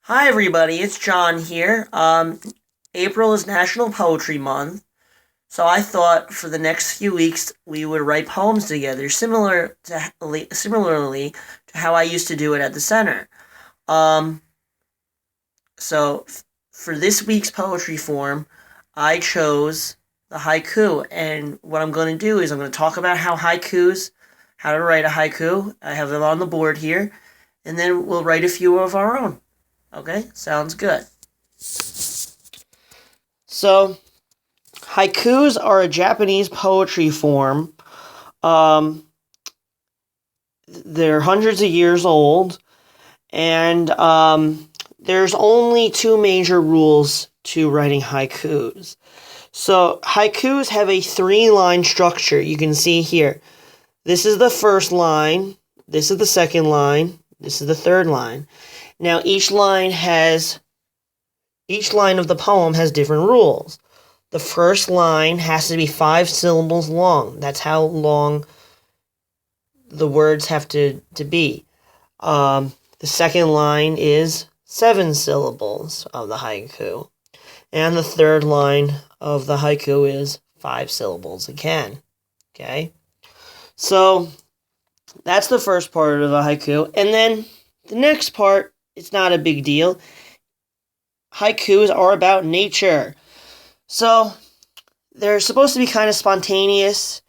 Hi everybody, it's John here. April is National Poetry Month, so I thought for the next few weeks we would write poems together, similarly to how I used to do it at the center. Um, for this week's poetry form, I chose the haiku, and what I'm going to do is I'm going to talk about how to write a haiku. I have them on the board here, and then we'll write a few of our own. Okay, sounds good. So, haikus are a Japanese poetry form. They're hundreds of years old, and there's only two major rules to writing haikus. So, haikus have a three-line structure. You can see here. This is the first line, this is the second line, this is the third line. Now, each line of the poem has different rules. The first line has to be 5 syllables long. That's how long the words have to be. The second line is 7 syllables of the haiku. And the third line of the haiku is 5 syllables again. Okay? So, that's the first part of the haiku. And then the next part, it's not a big deal. Haikus are about nature. So, they're supposed to be kind of spontaneous.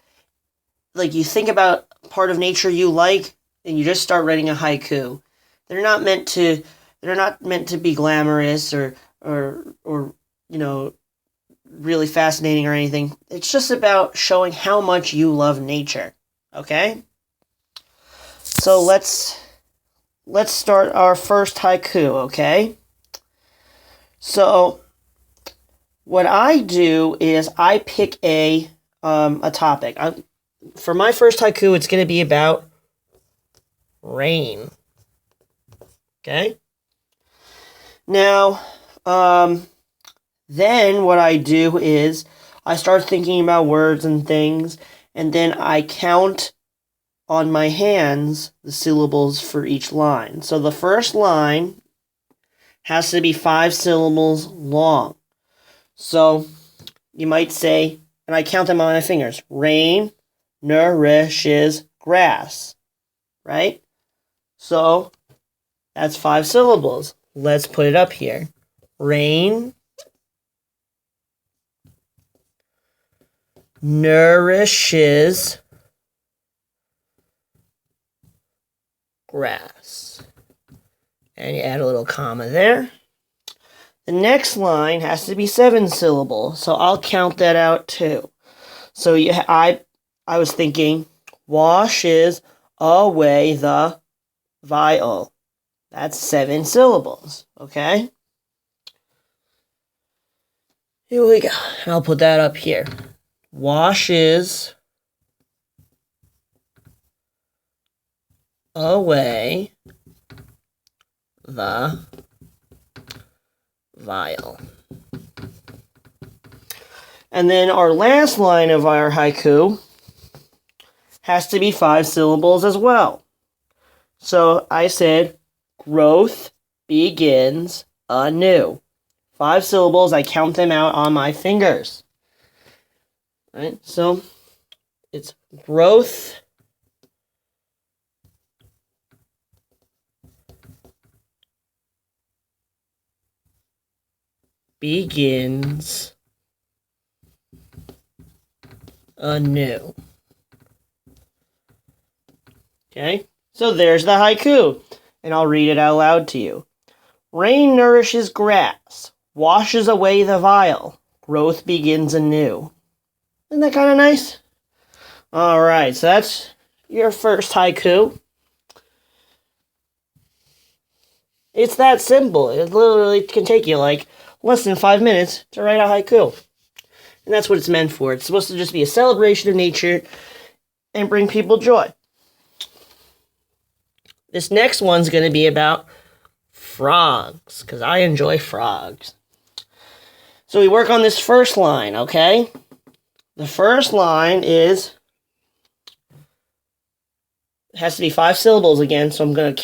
Like, you think about part of nature you like, and you just start writing a haiku. They're not meant to be glamorous or really fascinating or anything. It's just about showing how much you love nature. Okay? So let's start our first haiku, okay? So, what I do is I pick a topic. For my first haiku, it's going to be about rain. Okay? Now, then what I do is I start thinking about words and things, and then I count on my hands the syllables for each line. So the first line has to be 5 syllables long. So you might say, and I count them on my fingers, rain nourishes grass, right? So that's 5 syllables. Let's put it up here. Rain nourishes grass. And you add a little comma there. The next line has to be 7 syllables, so I'll count that out too. So I was thinking, washes away the vial. That's 7 syllables, okay? Here we go. I'll put that up here. Washes away the vial. And then our last line of our haiku has to be 5 syllables as well. So I said, growth begins anew. 5 syllables, I count them out on my fingers. Right? So it's growth begins anew. Okay, so there's the haiku, and I'll read it out loud to you. Rain nourishes grass, washes away the vial, growth begins anew. Isn't that kind of nice? Alright, so that's your first haiku. It's that simple. It literally can take you like less than 5 minutes to write a haiku. And that's what it's meant for. It's supposed to just be a celebration of nature and bring people joy. This next one's going to be about frogs, because I enjoy frogs. So we work on this first line, okay? The first line has to be 5 syllables again, so I'm going to count